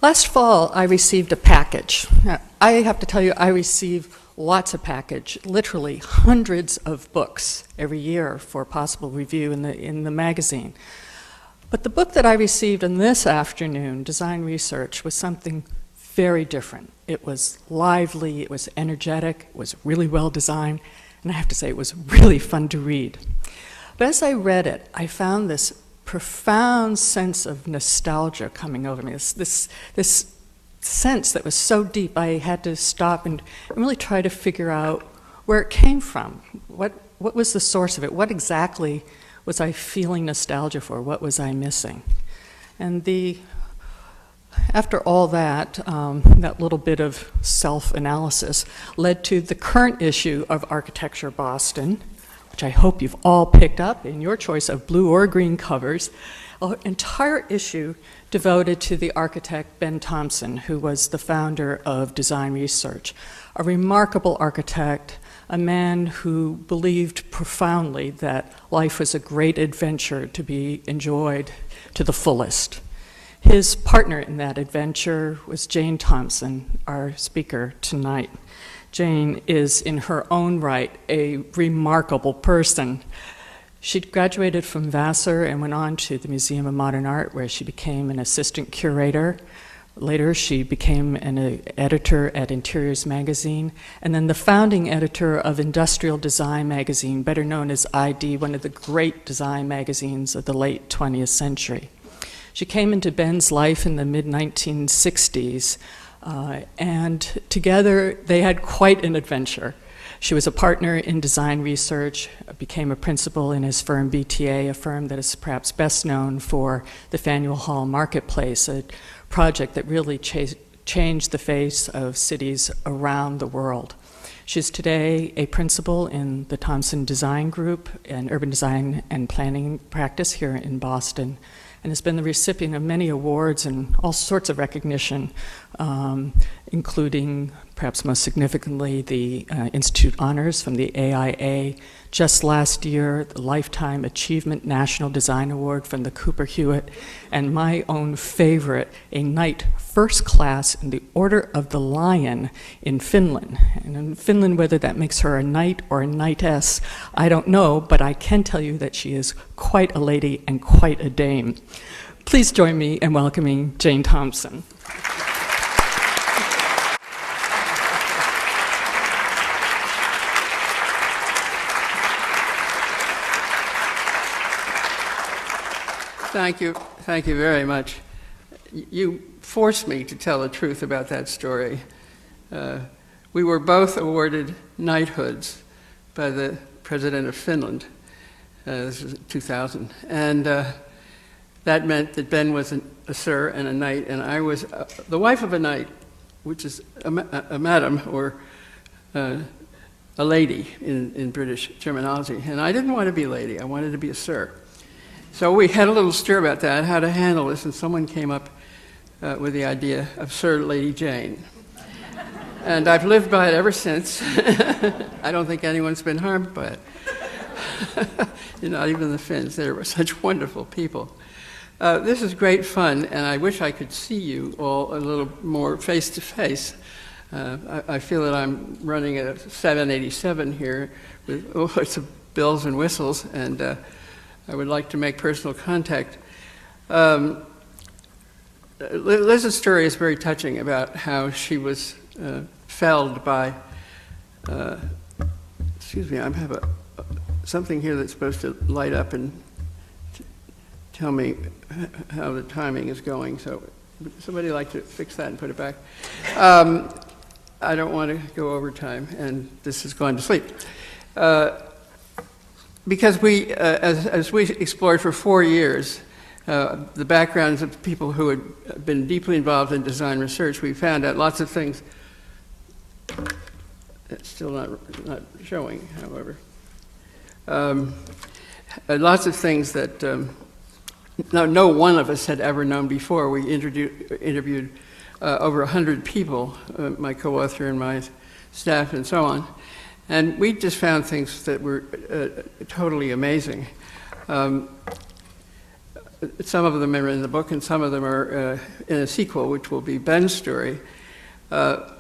Last fall, I received a package. I have to tell you, I receive lots of package, literally hundreds of books every year for possible review in the magazine. But the book that I received in this afternoon, Design Research, was something very different. It was lively, it was energetic, it was really well designed, and I have to say it was really fun to read. But as I read it, I found this profound sense of nostalgia coming over me, this sense that was so deep I had to stop and really try to figure out where it came from. What was the source of it? What exactly was I feeling nostalgia for? What was I missing? And after all that, that little bit of self-analysis led to the current issue of Architecture Boston, which I hope you've all picked up in your choice of blue or green covers, an entire issue devoted to the architect Ben Thompson, who was the founder of Design Research, a remarkable architect, a man who believed profoundly that life was a great adventure to be enjoyed to the fullest. His partner in that adventure was Jane Thompson, our speaker tonight. Jane is, in her own right, a remarkable person. She graduated from Vassar and went on to the Museum of Modern Art, where she became an assistant curator. Later, she became an editor at Interiors Magazine, and then the founding editor of Industrial Design Magazine, better known as ID, one of the great design magazines of the late 20th century. She came into Ben's life in the mid-1960s, and together they had quite an adventure. She was a partner in Design Research, became a principal in his firm BTA, a firm that is perhaps best known for the Faneuil Hall Marketplace, a project that really changed the face of cities around the world. She's today a principal in the Thompson Design Group, an urban design and planning practice here in Boston, and has been the recipient of many awards and all sorts of recognition, including, perhaps most significantly, the Institute Honors from the AIA. Just last year, the Lifetime Achievement National Design Award from the Cooper Hewitt, and my own favorite, a Knight First Class in the Order of the Lion in Finland. And in Finland, whether that makes her a knight or a knightess, I don't know, but I can tell you that she is quite a lady and quite a dame. Please join me in welcoming Jane Thompson. Thank you very much. You forced me to tell the truth about that story. We were both awarded knighthoods by the President of Finland. This was 2000. And that meant that Ben was a sir and a knight, and I was the wife of a knight, which is a madam or a lady in British terminology. And I didn't want to be a lady, I wanted to be a sir. So we had a little stir about that, how to handle this, and someone came up with the idea of Sir Lady Jane. And I've lived by it ever since. I don't think anyone's been harmed by it. Not even the Finns. They were such wonderful people. This is great fun, and I wish I could see you all a little more face to face. I feel that I'm running a 787 here with all sorts of bells and whistles, and I would like to make personal contact. Liz's story is very touching about how she was felled by, excuse me, I have something here that's supposed to light up and tell me how the timing is going. So would somebody like to fix that and put it back? I don't want to go over time, and this has gone to sleep. Because we, as we explored for 4 years, the backgrounds of people who had been deeply involved in design research, we found out lots of things. It's still not showing, however. Lots of things that no one of us had ever known before. We interviewed over 100 people, my co-author and my staff and so on. And we just found things that were totally amazing. some of them are in the book, and some of them are in a sequel, which will be Ben's story. But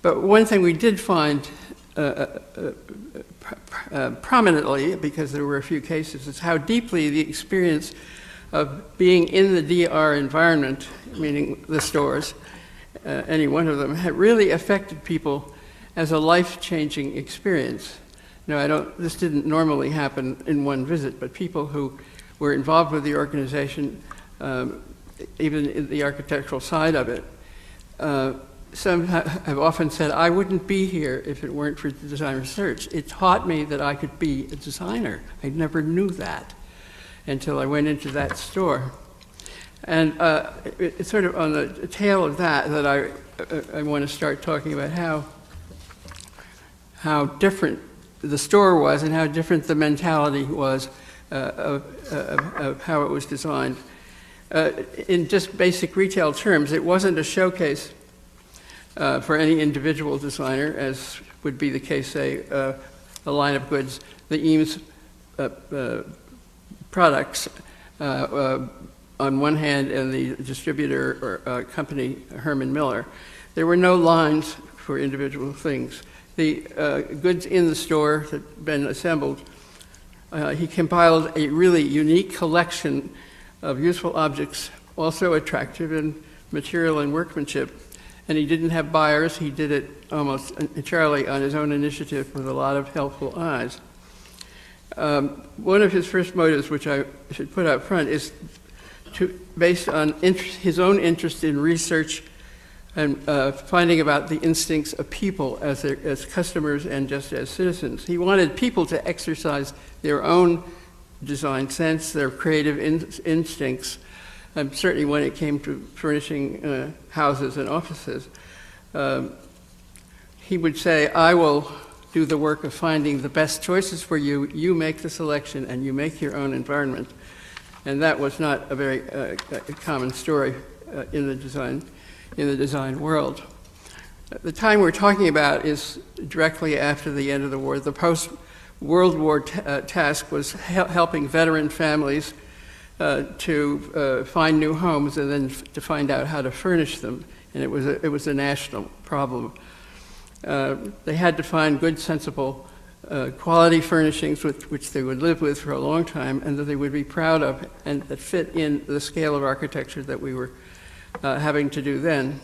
one thing we did find prominently, because there were a few cases, is how deeply the experience of being in the DR environment, meaning the stores, any one of them, had really affected people as a life-changing experience. Now, this didn't normally happen in one visit, but people who were involved with the organization, even in the architectural side of it, some have often said, I wouldn't be here if it weren't for the design research. It taught me that I could be a designer. I never knew that until I went into that store. And it's sort of on the tail of that I want to start talking about how different the store was and how different the mentality was of how it was designed. In just basic retail terms, it wasn't a showcase for any individual designer, as would be the case, say, a line of goods, the Eames products on one hand, and the distributor or company, Herman Miller. There were no lines for individual things. The goods in the store that had been assembled, he compiled a really unique collection of useful objects, also attractive in material and workmanship. And he didn't have buyers. He did it almost entirely on his own initiative with a lot of helpful eyes. One of his first motives, which I should put up front, is based on his own interest in research and finding about the instincts of people as customers and just as citizens. He wanted people to exercise their own design sense, their creative instincts, and certainly when it came to furnishing houses and offices. He would say, I will do the work of finding the best choices for you, you make the selection, and you make your own environment. And that was not a very common story in the design world. The time we're talking about is directly after the end of the war. The post-World War task was helping veteran families to find new homes and then to find out how to furnish them. And it was a national problem. They had to find good, sensible, quality furnishings which they would live with for a long time and that they would be proud of and that fit in the scale of architecture that we were having to do then.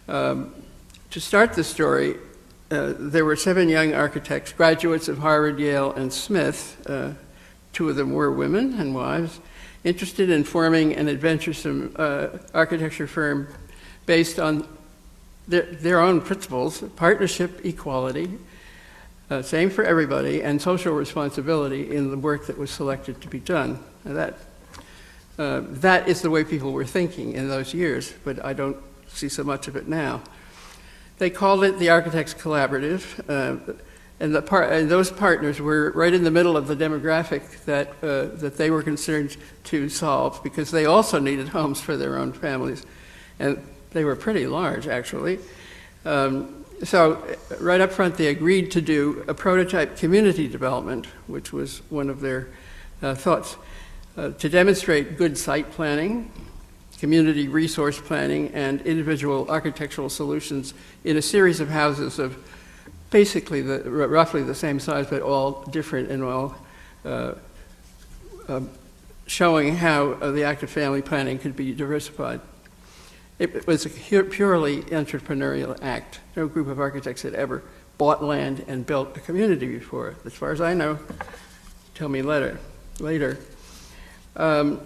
To start the story, there were 7 young architects, graduates of Harvard, Yale, and Smith. 2 of them were women and wives, interested in forming an adventuresome architecture firm based on their own principles: partnership, equality, same for everybody, and social responsibility in the work that was selected to be done. Now that is the way people were thinking in those years, but I don't see so much of it now. They called it the Architects Collaborative, and those partners were right in the middle of the demographic that they were concerned to solve, because they also needed homes for their own families, and they were pretty large, actually. So right up front, they agreed to do a prototype community development, which was one of their thoughts, to demonstrate good site planning, community resource planning, and individual architectural solutions in a series of houses of basically roughly the same size, but all different and all showing how the active family planning could be diversified. It was a purely entrepreneurial act. No group of architects had ever bought land and built a community before, as far as I know. Tell me later. I'll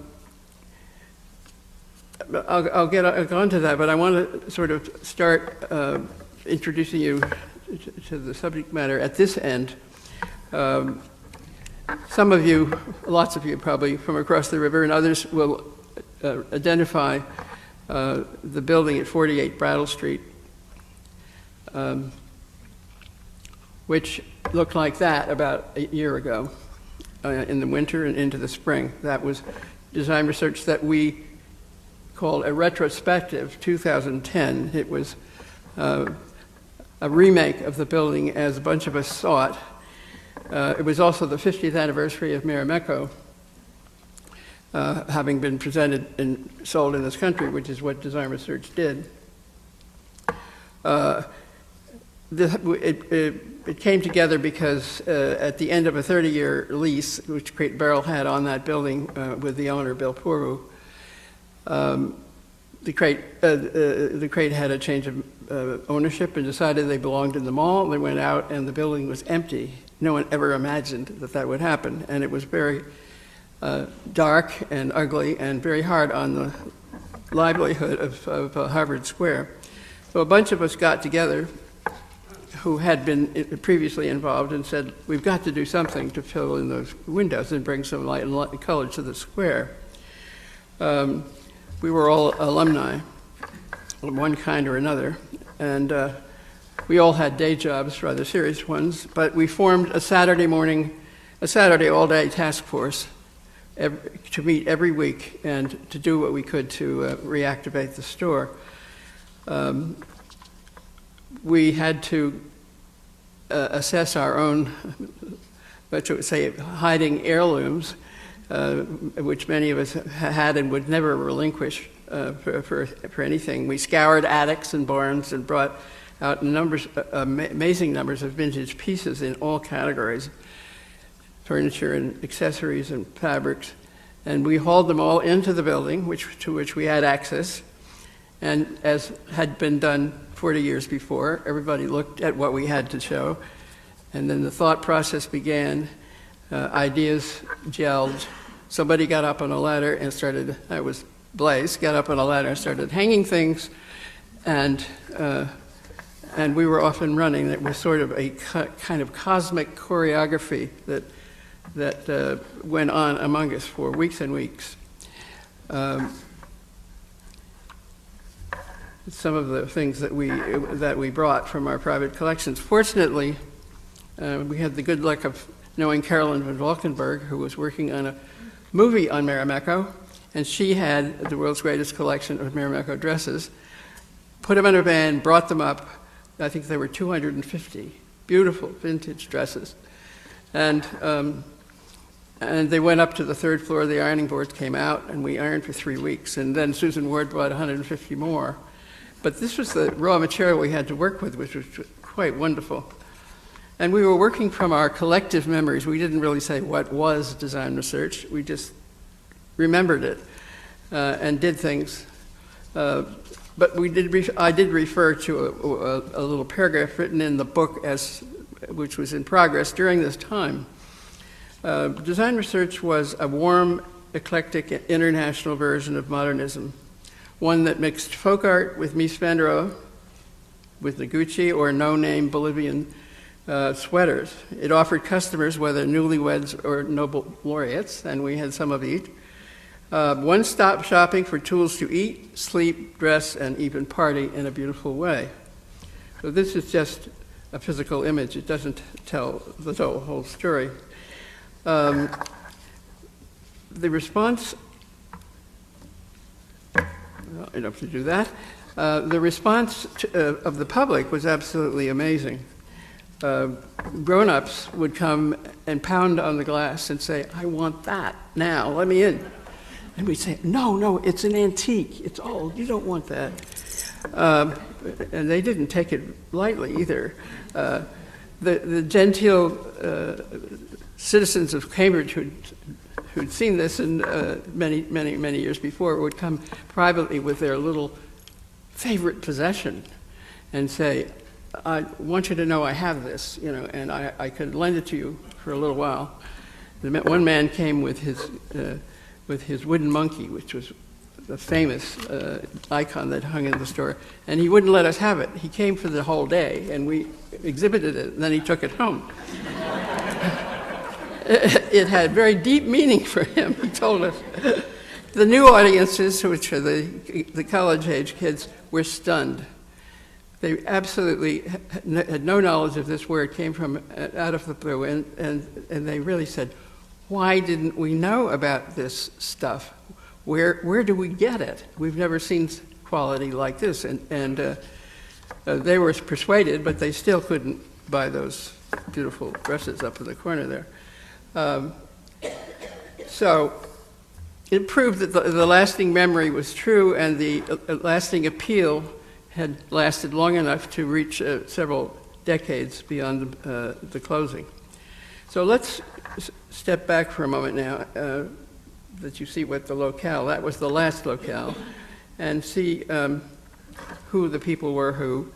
get on to that, but I want to sort of start introducing you to the subject matter at this end. Some of you, lots of you probably from across the river, and others will identify the building at 48 Brattle Street, which looked like that about a year ago in the winter and into the spring. That was design research that we called a retrospective 2010. It was a remake of the building as a bunch of us saw it. It was also the 50th anniversary of Marimekko. having been presented and sold in this country, which is what Design Research did. It came together because at the end of a 30-year lease, which Crate Barrel had on that building with the owner, Bill Pooroo, the Crate had a change of ownership and decided they belonged in the mall. They went out and the building was empty. No one ever imagined that that would happen, and it was very dark and ugly and very hard on the livelihood of Harvard Square. So a bunch of us got together who had been previously involved and said, we've got to do something to fill in those windows and bring some light and color to the square. We were all alumni of one kind or another, and we all had day jobs, rather serious ones, but we formed a Saturday all-day task force to meet every week and to do what we could to reactivate the store. We had to assess our own, what you would say, hiding heirlooms, which many of us had and would never relinquish for anything. We scoured attics and barns and brought out amazing numbers of vintage pieces in all categories, furniture and accessories and fabrics, and we hauled them all into the building, to which we had access. And as had been done 40 years before, everybody looked at what we had to show, and then the thought process began. Ideas gelled. Somebody got up on a ladder and started, I was Blaze, got up on a ladder and started hanging things, and we were off and running. It was sort of a kind of cosmic choreography that went on among us for weeks and weeks. Some of the things that we brought from our private collections. Fortunately, we had the good luck of knowing Carolyn von Valkenburg, who was working on a movie on Marimekko, and she had the world's greatest collection of Marimekko dresses. Put them in a van, brought them up. I think there were 250 beautiful vintage dresses, and they went up to the third floor. The ironing boards came out, and we ironed for 3 weeks. And then Susan Ward brought 150 more. But this was the raw material we had to work with, which was quite wonderful. And we were working from our collective memories. We didn't really say what was Design Research. We just remembered it and did things. But I did refer to a little paragraph written in the book which was in progress during this time. Design Research was a warm, eclectic, international version of modernism, one that mixed folk art with Mies van der Rohe, with Noguchi or no-name Bolivian sweaters. It offered customers, whether newlyweds or Nobel laureates, and we had some of each, one-stop shopping for tools to eat, sleep, dress, and even party in a beautiful way. So this is just a physical image. It doesn't tell the whole story. The response, well, I don't have to do that. The response of the public was absolutely amazing. Grown-ups would come and pound on the glass and say, I want that now, let me in. And we'd say, no, it's an antique, it's old, you don't want that. And they didn't take it lightly either. The genteel citizens of Cambridge who'd seen this in many years before would come privately with their little favorite possession and say, I want you to know I have this, and I could lend it to you for a little while. One man came with his wooden monkey, which was a famous icon that hung in the store, and he wouldn't let us have it. He came for the whole day, and we exhibited it, and then he took it home. It had very deep meaning for him, he told us. The new audiences, which are the college-age kids, were stunned. They absolutely had no knowledge of this, where it came from, out of the blue, and they really said, why didn't we know about this stuff? Where do we get it? We've never seen quality like this. And they were persuaded, but they still couldn't buy those beautiful dresses up in the corner there. So it proved that the lasting memory was true, and the lasting appeal had lasted long enough to reach several decades beyond the closing. So let's step back for a moment now, that you see what the locale, that was the last locale, and see who the people were who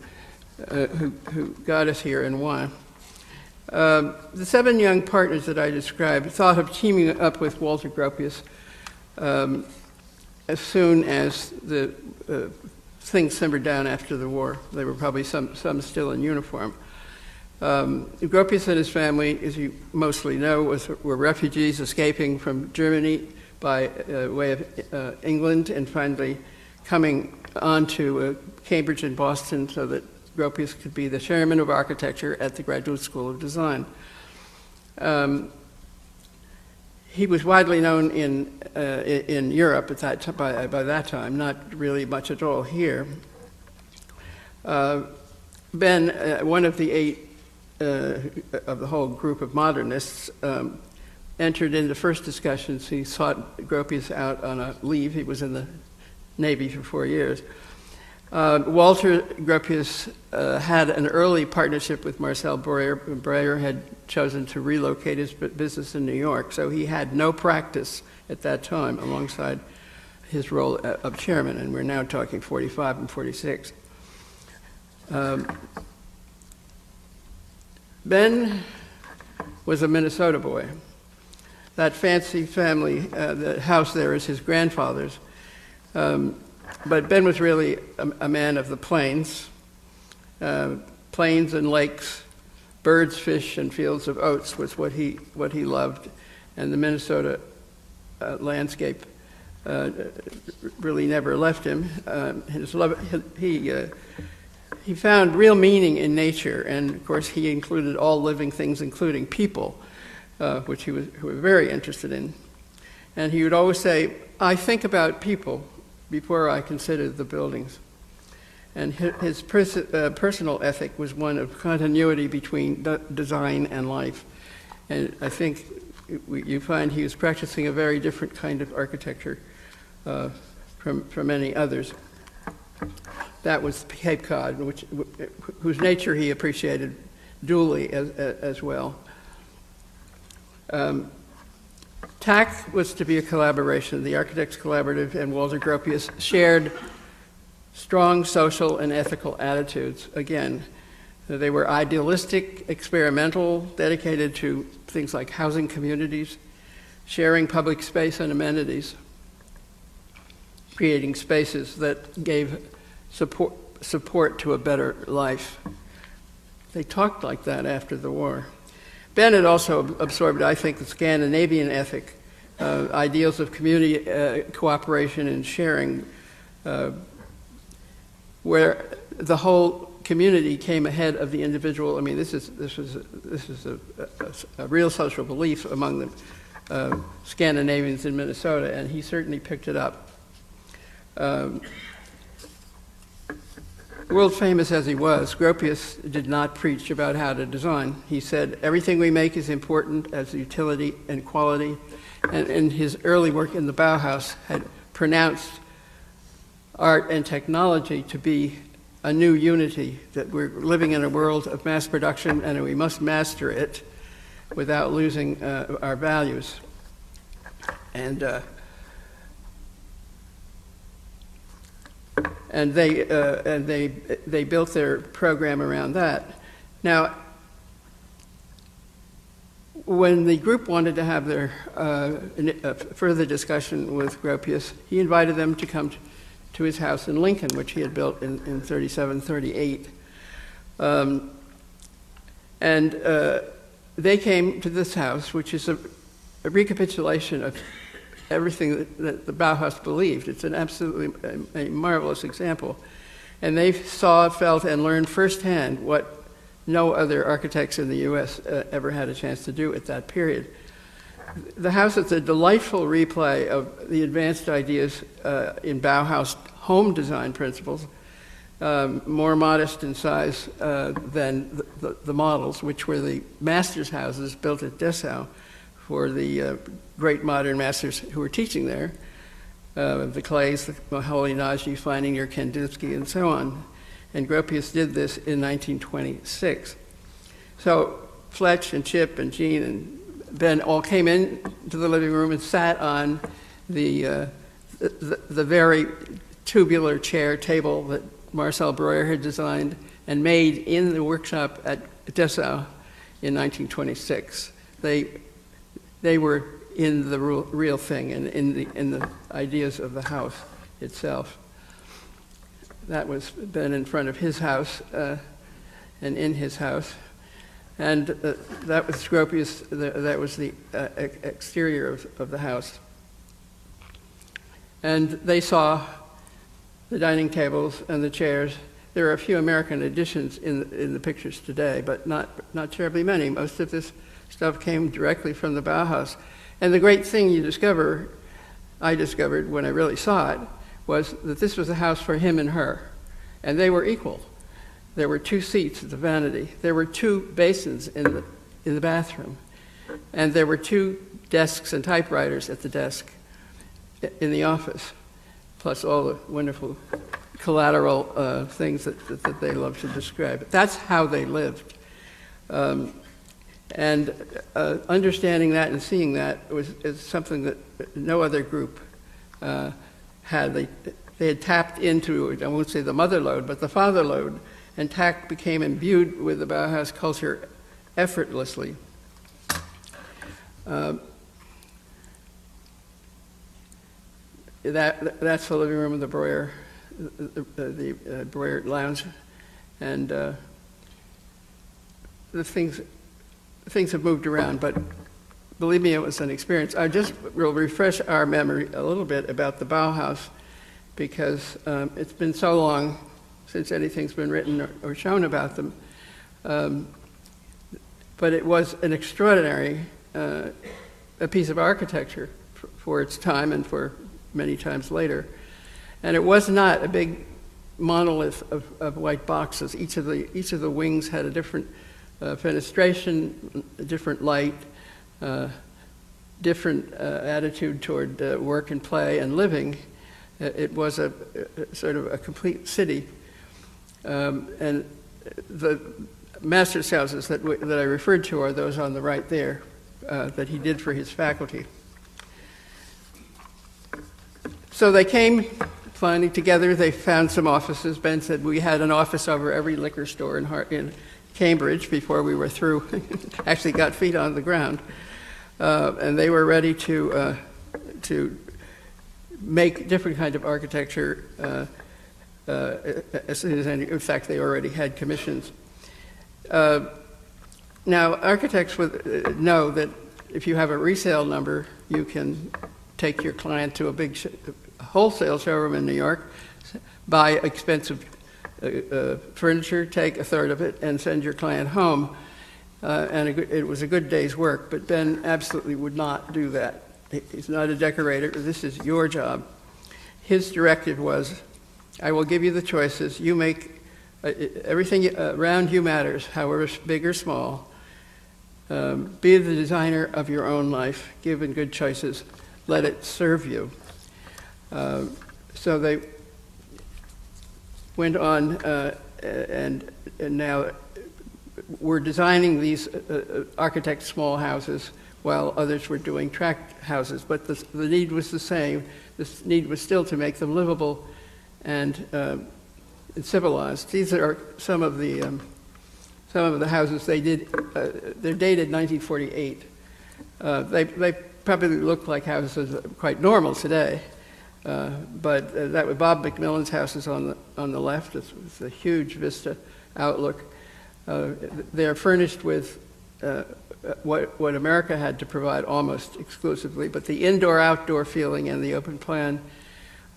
got us here and why. The 7 young partners that I described thought of teaming up with Walter Gropius as soon as the things simmered down after the war. There were probably some still in uniform. Gropius and his family, as you mostly know, were refugees escaping from Germany by way of England, and finally coming on to Cambridge and Boston so that Gropius could be the chairman of architecture at the Graduate School of Design. He was widely known in Europe at by that time, not really much at all here. Ben, one of the 8 of the whole group of modernists, entered into first discussions. He sought Gropius out on a leave. He was in the Navy for 4 years. Walter Gropius had an early partnership with Marcel Breuer. Breuer had chosen to relocate his business in New York, so he had no practice at that time alongside his role of chairman, and we're now talking 45 and 46. Ben was a Minnesota boy. That fancy family, the house there is his grandfather's. But Ben was really a man of the plains. Plains and lakes, birds, fish, and fields of oats was what he loved. And the Minnesota landscape really never left him. His love, he found real meaning in nature, and of course he included all living things, including people, which he was very interested in. And he would always say, "I think about people before I consider the buildings." And his personal ethic was one of continuity between design and life. And I think you find he was practicing a very different kind of architecture from many others. That was Cape Cod, whose nature he appreciated duly as well. TAC was to be a collaboration. The Architects Collaborative and Walter Gropius shared strong social and ethical attitudes. Again, they were idealistic, experimental, dedicated to things like housing communities, sharing public space and amenities, creating spaces that gave support to a better life. They talked like that after the war. Ben had also absorbed, I think, the Scandinavian ethic, ideals of community cooperation and sharing, where the whole community came ahead of the individual. I mean, this is a real social belief among the Scandinavians in Minnesota, and he certainly picked it up. World famous as he was, Gropius did not preach about how to design. He said, everything we make is important as utility and quality. And in his early work in the Bauhaus had pronounced art and technology to be a new unity, that we're living in a world of mass production and we must master it without losing our values. And they built their program around that. Now, when the group wanted to have their further discussion with Gropius, he invited them to come to his house in Lincoln, which he had built in 37, 38. They came to this house, which is a recapitulation of everything that the Bauhaus believed. It's an absolutely a marvelous example. And they saw, felt, and learned firsthand what no other architects in the U.S. Ever had a chance to do at that period. The house is a delightful replay of the advanced ideas in Bauhaus home design principles, more modest in size than the models, which were the master's houses built at Dessau for the great modern masters who were teaching there, the Clays, the Moholy Nagy, Feininger, Kandinsky, and so on. And Gropius did this in 1926. So Fletch and Chip and Gene and Ben all came in to the living room and sat on the very tubular chair table that Marcel Breuer had designed and made in the workshop at Dessau in 1926. They were in the real thing and in the ideas of the house itself. That was Ben in front of his house and in his house. And that was Gropius, that was the exterior of the house. And they saw the dining tables and the chairs. There are a few American additions in the pictures today, but not terribly many. Most of this stuff came directly from the Bauhaus. And the great thing I discovered when I really saw it, was that this was a house for him and her, and they were equal. There were 2 seats at the vanity. There were 2 basins in the bathroom, and there were 2 desks and typewriters at the desk in the office, plus all the wonderful collateral things that they love to describe. That's how they lived. And understanding that and seeing that is something that no other group had. They had tapped into, I won't say the mother lode, but the father lode, and TAC became imbued with the Bauhaus culture effortlessly. That's the living room of the Breuer, the Breuer lounge, and the things have moved around, but believe me, it was an experience. I just will refresh our memory a little bit about the Bauhaus, because it's been so long since anything's been written or shown about them. But it was an extraordinary a piece of architecture for its time and for many times later. And it was not a big monolith of white boxes. Each of the wings had a different fenestration, a different light, different attitude toward work and play and living. It was a sort of a complete city. And the master's houses that I referred to are those on the right there that he did for his faculty. So they came finally together. They found some offices. Ben said we had an office over every liquor store in Cambridge before we were through. Actually got feet on the ground. And they were ready to make different kind of architecture as soon as in fact, they already had commissions. Now, architects would know that if you have a resale number, you can take your client to a big wholesale showroom in New York, buy expensive furniture, take a third of it, and send your client home. And it was a good day's work, but Ben absolutely would not do that. He's not a decorator. This is your job. His directive was, I will give you the choices. You make everything around you matters, however big or small. Be the designer of your own life. Given good choices, let it serve you. So they went on and now we're designing these architect small houses while others were doing tract houses, but the need was the same. The need was still to make them livable and civilized. These are some of the houses they did. They're dated 1948. They probably look like houses quite normal today, but that was Bob McMillan's houses on the left. It's a huge vista outlook. They're furnished with what America had to provide almost exclusively, but the indoor-outdoor feeling and the open plan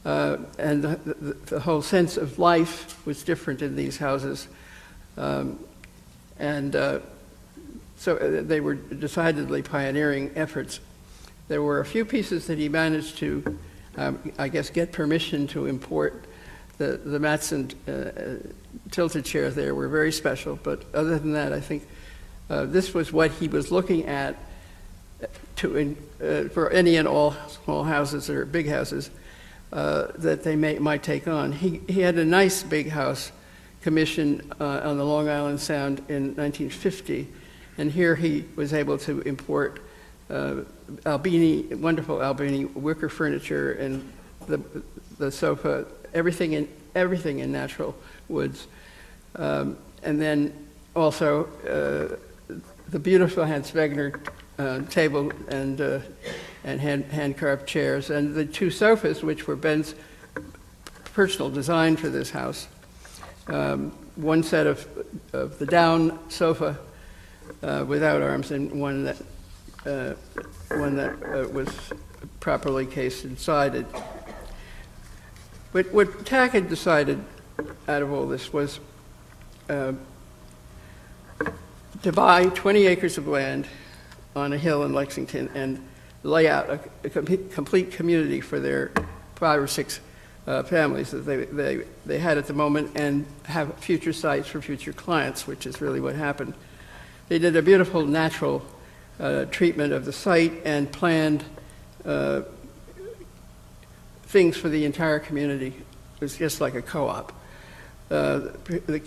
and the whole sense of life was different in these houses. So they were decidedly pioneering efforts. There were a few pieces that he managed to, I guess, get permission to import. The Matson tilted chairs there were very special, but other than that, I think this was what he was looking at for any and all small houses or big houses that they might take on. He had a nice big house commissioned on the Long Island Sound in 1950, and here he was able to import wonderful Albini wicker furniture and the sofa, everything in natural woods, and then also the beautiful Hans Wegner table and hand-carved chairs, and the two sofas, which were Ben's personal design for this house. One set of the down sofa without arms, and one that was properly cased and sided. But what Tack had decided out of all this was to buy 20 acres of land on a hill in Lexington and lay out a complete community for their 5 or 6 families that they had at the moment, and have future sites for future clients, which is really what happened. They did a beautiful natural treatment of the site and planned things for the entire community. It was just like a co-op. The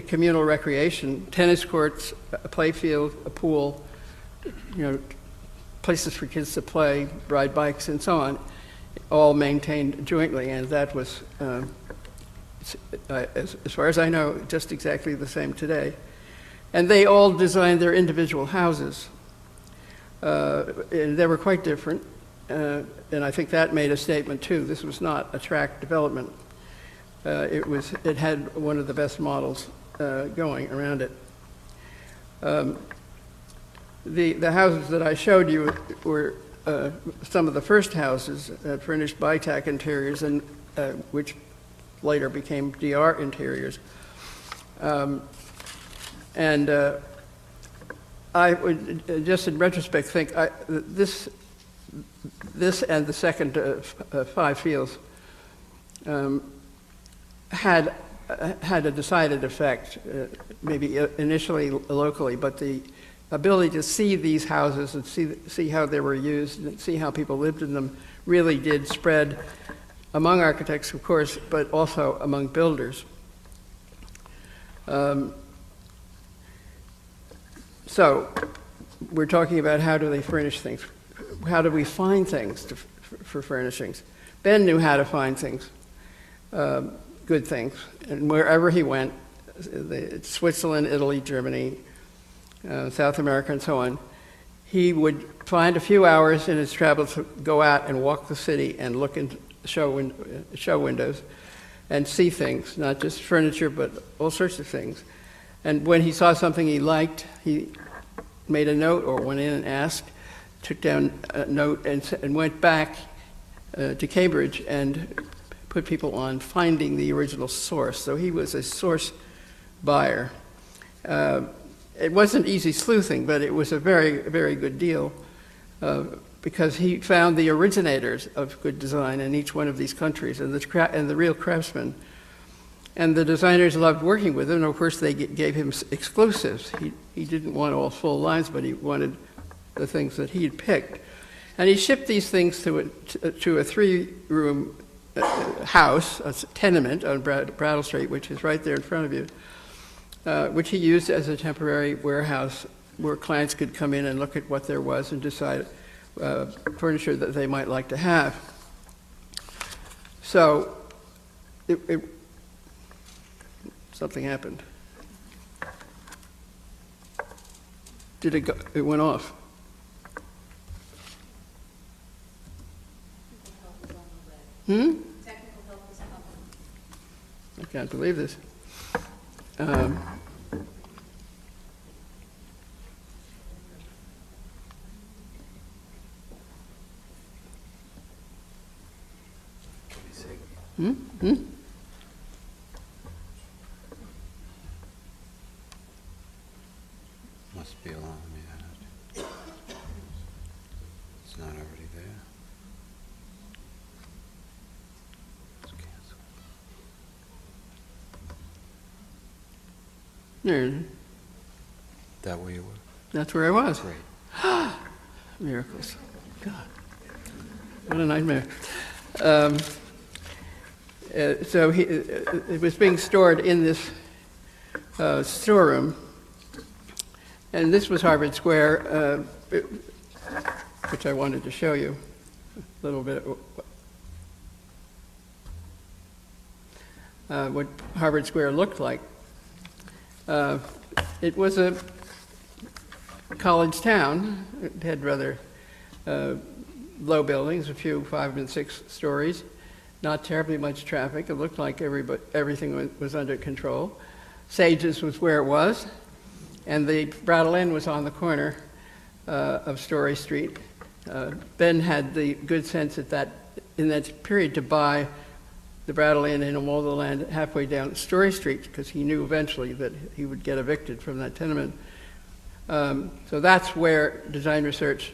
communal recreation, tennis courts, a play field, a pool, places for kids to play, ride bikes, and so on, all maintained jointly, and that was, as far as I know, just exactly the same today. And they all designed their individual houses, and they were quite different, and I think that made a statement too. This was not a tract development. It had one of the best models going around it. The houses that I showed you were some of the first houses furnished by Tack Interiors, and which later became DR Interiors. I would just in retrospect think this and the second 5 fields had a decided effect, maybe initially locally, but the ability to see these houses and see how they were used and see how people lived in them really did spread among architects, of course, but also among builders. So we're talking about how do they furnish things? How do we find things for furnishings? Ben knew how to find things, good things, and wherever he went, Switzerland, Italy, Germany, South America, and so on, he would find a few hours in his travel to go out and walk the city and look into show windows and see things, not just furniture, but all sorts of things. And when he saw something he liked, he made a note or went in and asked, took down a note, and went back to Cambridge and put people on finding the original source. So he was a source buyer. It wasn't easy sleuthing, but it was a very, very good deal because he found the originators of good design in each one of these countries and the real craftsmen. And the designers loved working with him, and of course they gave him exclusives. He didn't want all full lines, but he wanted the things that he had picked. And he shipped these things to a 3-room house, a tenement on Brattle Street, which is right there in front of you, which he used as a temporary warehouse where clients could come in and look at what there was and decide furniture that they might like to have. So something happened. Did it go? It went off. Technical help is coming. I can't believe this. Must be along, yeah. It's not already there. It's canceled. There. That where you were? That's where I was. Great. miracles. God, what a nightmare. So it was being stored in this storeroom, and this was Harvard Square, which I wanted to show you a little bit. What Harvard Square looked like. It was a college town. It had rather low buildings, a few 5 and 6 stories, not terribly much traffic. It looked like everything was under control. Sages was where it was, and the Brattle Inn was on the corner of Story Street. Ben had the good sense in that period to buy the Brattle Inn and all the land halfway down Story Street, because he knew eventually that he would get evicted from that tenement. So that's where design research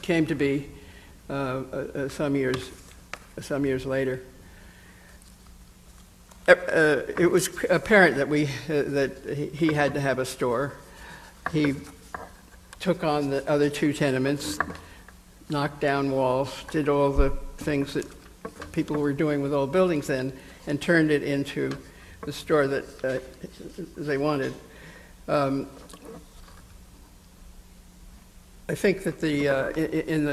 came to be some years later. It was apparent that he had to have a store. He took on the other 2 tenements, knocked down walls, did all the things that people were doing with old buildings then, and turned it into the store that they wanted. I think that in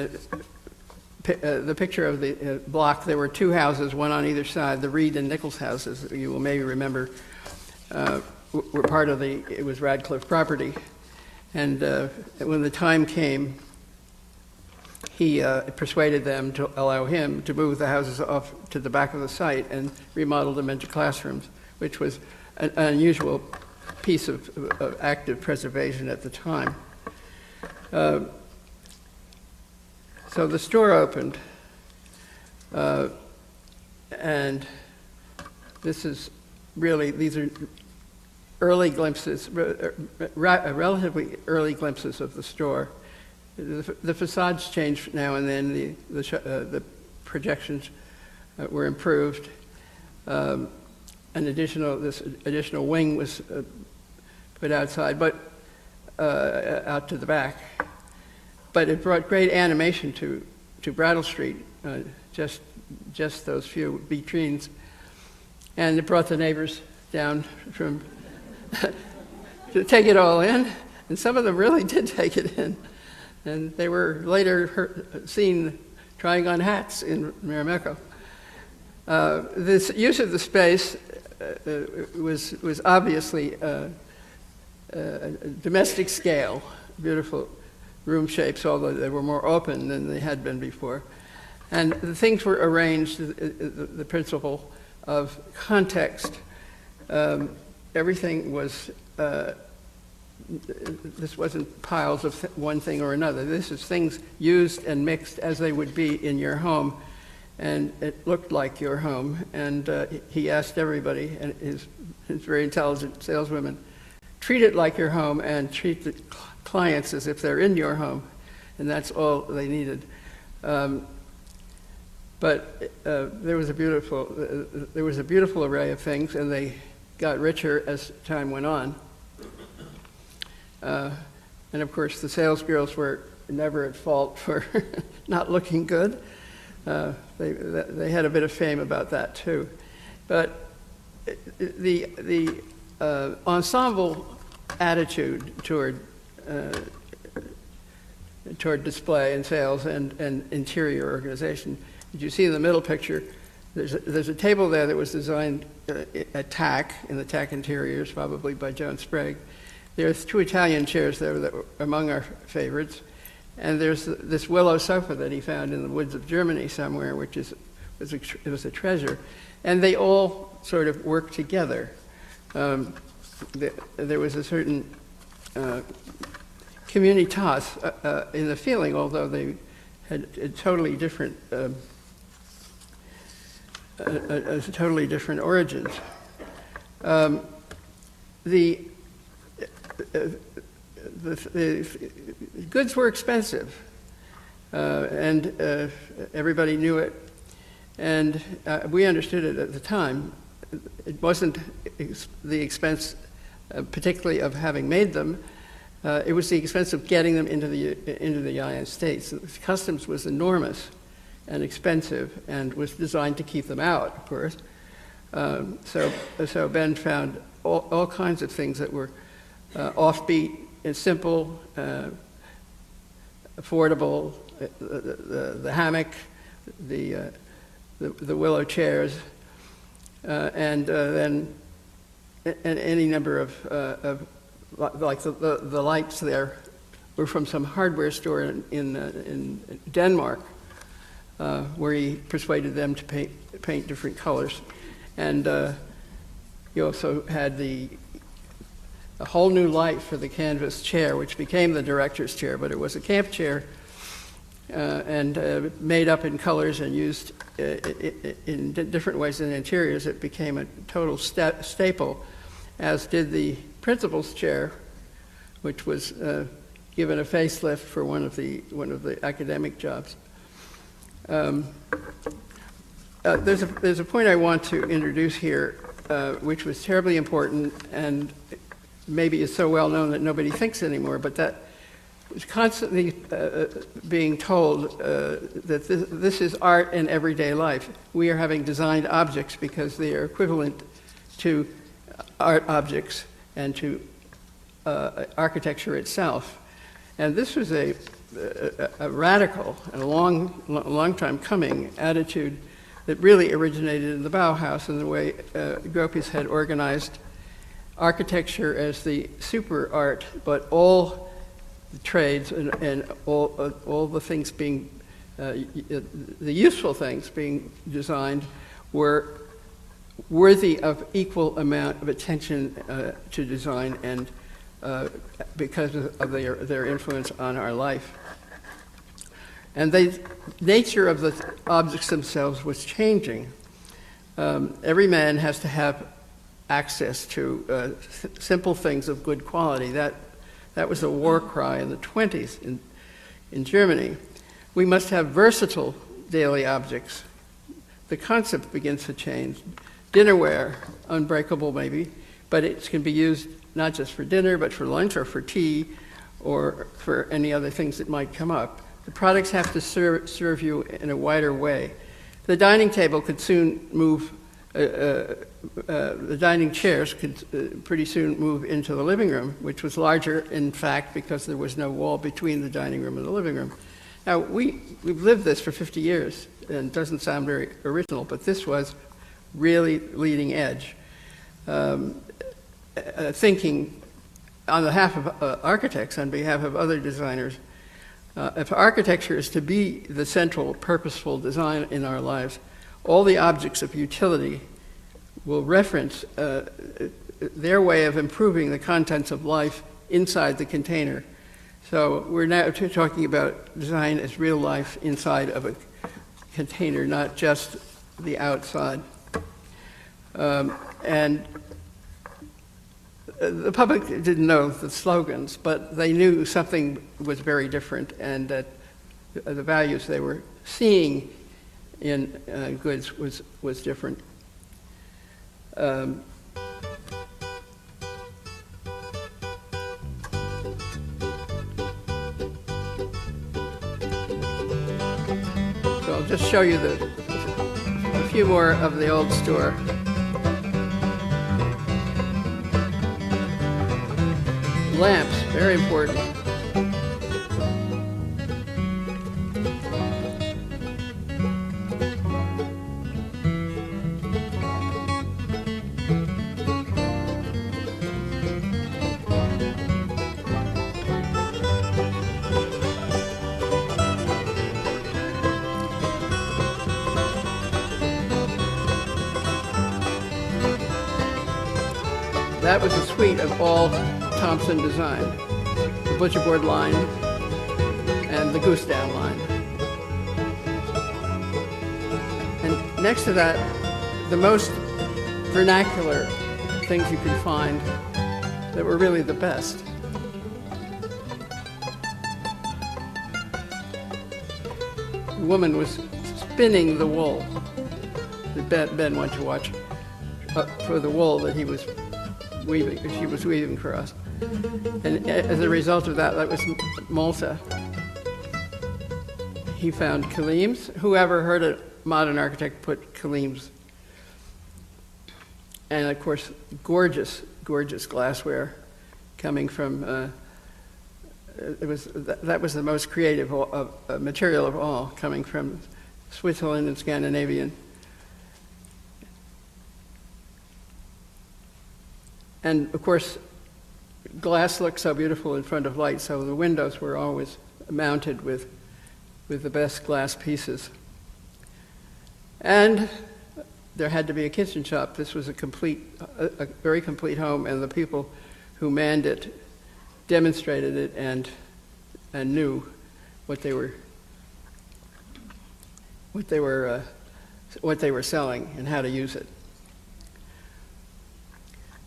the picture of the block, there were 2 houses, one on either side. The Reed and Nichols houses, you will maybe remember, were part of it was Radcliffe property. And when the time came, he persuaded them to allow him to move the houses off to the back of the site and remodel them into classrooms, which was an unusual piece of active preservation at the time. So the store opened, and these are early glimpses, relatively early glimpses of the store. The facades changed now and then. The projections were improved. This additional wing was put outside, but out to the back. But it brought great animation to Brattle Street, just those few vitrines, and it brought the neighbors down to take it all in, and some of them really did take it in. And they were later seen trying on hats in Merrimaco. This use of the space was obviously a domestic scale, beautiful room shapes, although they were more open than they had been before. And the things were arranged, the principle of context. Everything was, this wasn't piles of one thing or another. This is things used and mixed as they would be in your home, and it looked like your home. And he asked everybody, and his very intelligent saleswomen, treat it like your home and treat the clients as if they're in your home, and that's all they needed. But there was a beautiful array of things, and they got richer as time went on. And of course, the sales girls were never at fault for not looking good. They had a bit of fame about that too. But the ensemble attitude toward display and sales and interior organization. Did you see in the middle picture? There's a table there that was designed at TAC, in the TAC interiors, probably by Joan Sprague. There's 2 Italian chairs there that were among our favorites. And there's this willow sofa that he found in the woods of Germany somewhere, which was a treasure. And they all sort of work together. There was a certain communitas in the feeling, although they had a totally different origins. The goods were expensive, and everybody knew it, and we understood it at the time. It wasn't the expense, particularly of having made them, It was the expense of getting them into the United States. Customs was enormous and expensive and was designed to keep them out, of course. So Ben found all kinds of things that were offbeat and simple, affordable, the hammock, the willow chairs, and any number of like the lights there were from some hardware store in Denmark, where he persuaded them to paint different colors. And he also had a whole new light for the canvas chair, which became the director's chair, but it was a camp chair, and made up in colors and used in different ways in interiors. It became a total staple, as did the principal's chair, which was given a facelift for one of the academic jobs. There's a point I want to introduce here, which was terribly important and maybe is so well known that nobody thinks anymore, but that was constantly being told that this is art in everyday life. We are having designed objects because they are equivalent to art objects and to architecture itself. And this was a radical and a long time coming attitude that really originated in the Bauhaus in the way Gropius had organized architecture as the super art, but all the trades and all the things being, the useful things being designed were worthy of equal amount of attention to design and because of their influence on our life. And the nature of the objects themselves was changing. Every man has to have access to simple things of good quality. That was a war cry in the 20s in Germany. We must have versatile daily objects. The concept begins to change. Dinnerware, unbreakable maybe, but it can be used not just for dinner, but for lunch or for tea or for any other things that might come up. The products have to serve you in a wider way. The dining table could soon move, the dining chairs could pretty soon move into the living room, which was larger, in fact, because there was no wall between the dining room and the living room. Now, we've lived this for 50 years, and it doesn't sound very original, but this was really leading edge. Thinking on behalf of architects, on behalf of other designers, if architecture is to be the central purposeful design in our lives, all the objects of utility will reference their way of improving the contents of life inside the container. So we're now talking about design as real life inside of a container, not just the outside. And the public didn't know the slogans, but they knew something was very different and that the values they were seeing in goods was different. So I'll just show you a few more of the old store. Lamps, very important. That was a suite of all Thompson design, the butcherboard line and the goose down line. And next to that, the most vernacular things you could find that were really the best. The woman was spinning the wool. Ben went to watch for the wool that he was weaving, she was weaving for us. And as a result of that, that was Malta. He found Kilims. Whoever heard a modern architect put Kilims? And of course, gorgeous, gorgeous glassware coming from, that was the most creative material of all, coming from Switzerland and Scandinavian. And of course, glass looks so beautiful in front of light, so the windows were always mounted with the best glass pieces. And there had to be a kitchen shop. This was a very complete home, and the people who manned it demonstrated it and knew what they were selling and how to use it.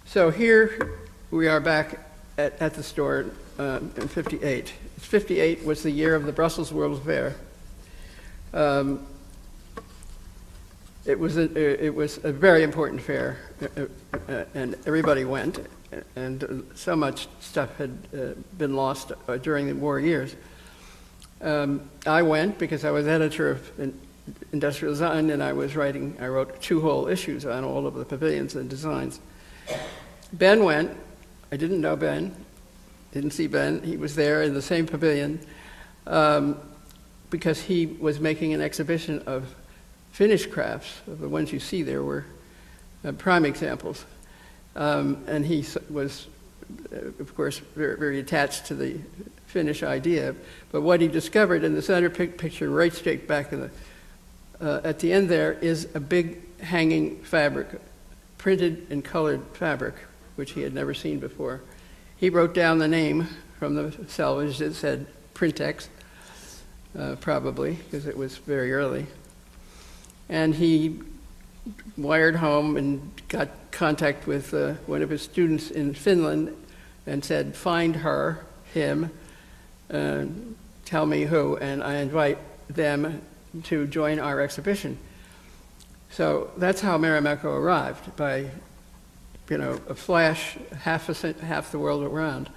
So here we are back at the store in '58. '58 was the year of the Brussels World's Fair. It was a very important fair, and everybody went, and so much stuff had been lost during the war years. I went because I was editor of industrial design, and I wrote 2 whole issues on all of the pavilions and designs. Ben went. I didn't know Ben, didn't see Ben. He was there in the same pavilion because he was making an exhibition of finished crafts. The ones you see there were prime examples. And he was, of course, very, very attached to the finish idea. But what he discovered in the center picture, right straight back in at the end there, is a big hanging fabric, printed and colored fabric, which he had never seen before. He wrote down the name from the salvage. It said Printex, probably, because it was very early. And he wired home and got contact with one of his students in Finland and said, find her, him, tell me who, and I invite them to join our exhibition. So that's how Marimekko arrived, by a flash, half the world around.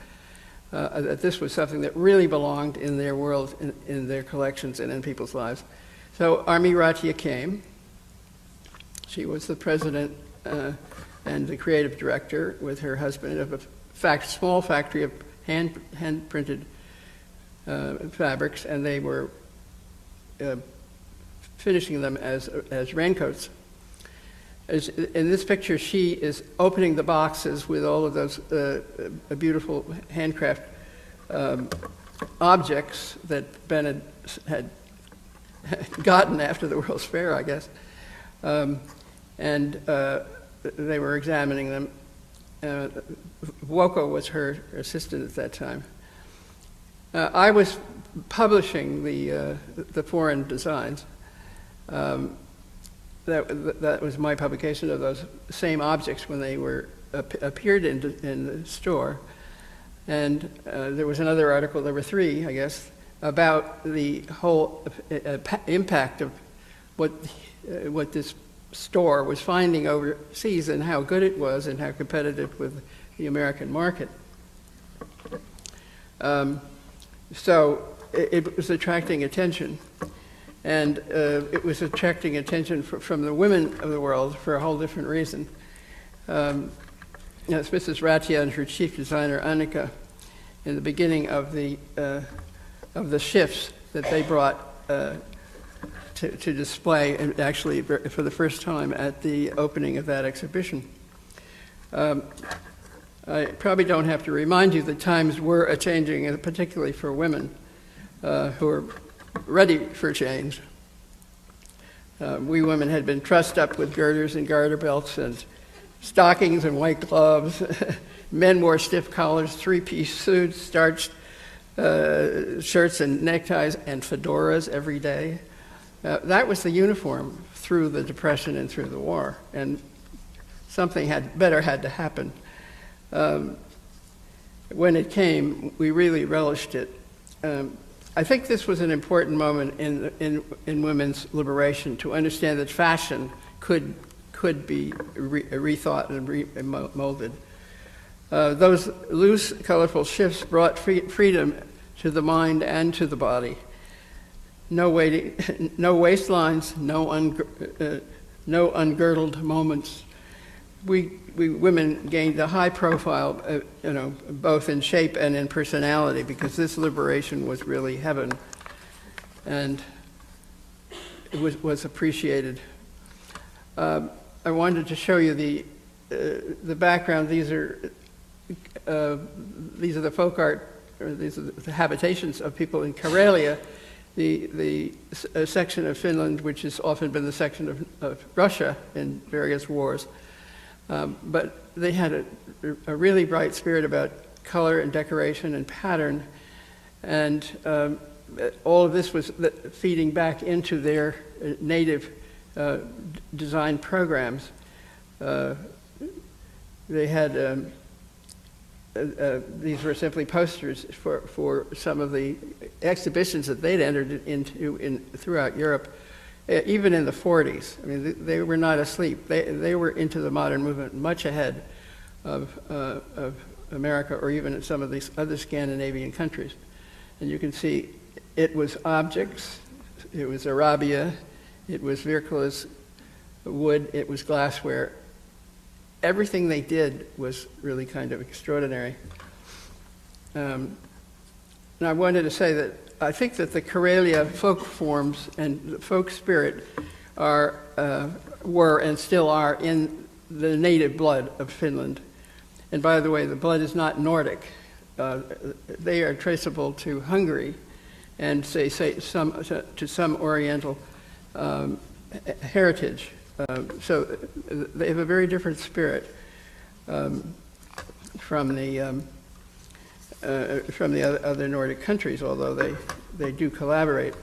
That this was something that really belonged in their world, in their collections, and in people's lives. So Armi Ratia came. She was the president and the creative director with her husband of a small factory of hand-printed fabrics, and they were finishing them as raincoats. In this picture, she is opening the boxes with all of those beautiful handcraft objects that Ben had gotten after the World's Fair, I guess. And they were examining them. Woko was her assistant at that time. I was publishing the foreign designs. That was my publication of those same objects when they were appeared in the store. And there was another article, there were 3, I guess, about the whole impact of what this store was finding overseas and how good it was and how competitive with the American market. So it was attracting attention. And it was attracting attention from the women of the world for a whole different reason. It's Mrs. Ratia and her chief designer, Annika, in the beginning of the shifts that they brought to display, and actually for the first time at the opening of that exhibition. I probably don't have to remind you that times were a-changing, particularly for women who are ready for change. We women had been trussed up with girders and garter belts and stockings and white gloves. Men wore stiff collars, 3-piece suits, starched shirts and neckties, and fedoras every day. That was the uniform through the Depression and through the war, and something better had to happen. When it came, we really relished it. I think this was an important moment in women's liberation, to understand that fashion could be rethought and molded. Those loose, colorful shifts brought freedom to the mind and to the body. No waistlines, no ungirdled moments. We women gained a high profile, both in shape and in personality, because this liberation was really heaven, and it was appreciated. I wanted to show you the background. These are the folk art, or these are the habitations of people in Karelia, the section of Finland which has often been the section of Russia in various wars. But they had a really bright spirit about color and decoration and pattern, and all of this was feeding back into their native design programs. They had these were simply posters for some of the exhibitions that they'd entered into throughout Europe, even in the 40s. I mean, they were not asleep. They were into the modern movement much ahead of America, or even in some of these other Scandinavian countries. And you can see it was objects, it was Arabia, it was Virkula's wood, it was glassware. Everything they did was really kind of extraordinary. And I wanted to say that I think that the Karelia folk forms and the folk spirit were and still are in the native blood of Finland. And by the way, the blood is not Nordic. They are traceable to Hungary and to some Oriental heritage. So they have a very different spirit from the other Nordic countries, although they do collaborate.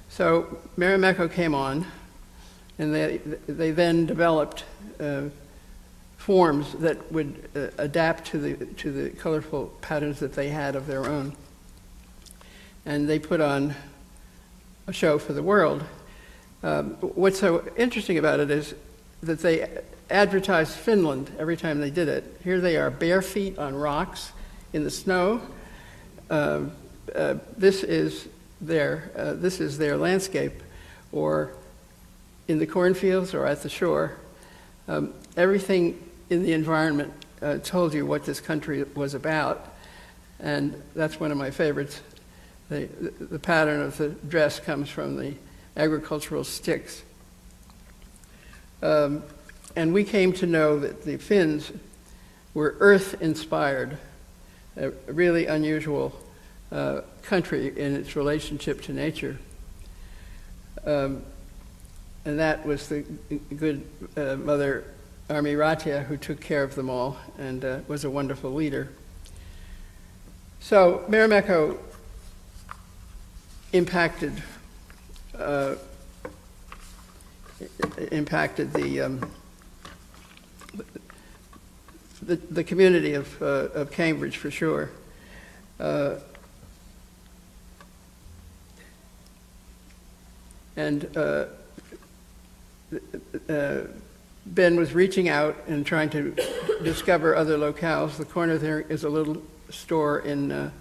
So Marimekko came on, and they then developed forms that would adapt to the colorful patterns that they had of their own. And they put on a show for the world. What's so interesting about it is that they advertised Finland every time they did it. Here they are, bare feet on rocks in the snow. This is their landscape, or in the cornfields, or at the shore. Everything in the environment told you what this country was about, and that's one of my favorites. The pattern of the dress comes from the agricultural sticks. And we came to know that the Finns were earth-inspired, a really unusual country in its relationship to nature. And that was the good Mother Armiratia, who took care of them all and was a wonderful leader. So Marimekko impacted the community of Cambridge, for sure. Ben was reaching out and trying to discover other locales. The corner there is a little store in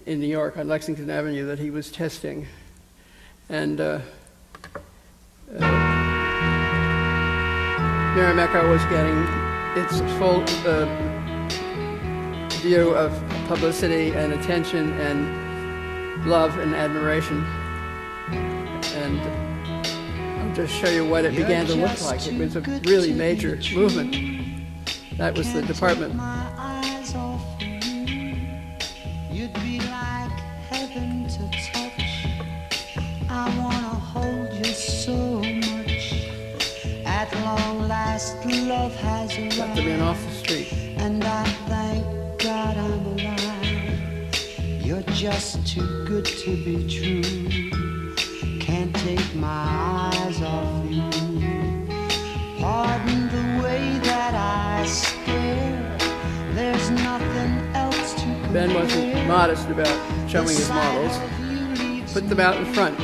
New York on Lexington Avenue that he was testing. And Marimekko was getting its full view of publicity and attention and love and admiration. And I'll just show you what it began to look like. It was a really major movement. That was the department. You'd be like heaven to touch. I wanna hold you so much. At long last, love has arrived. Got the man off the street. And I thank God I'm alive. You're just too good to be true. Can't take my eyes off you. Pardon the way that I stare. There's nothing else to compare. Ben wasn't modest about showing his models. Put them out in front.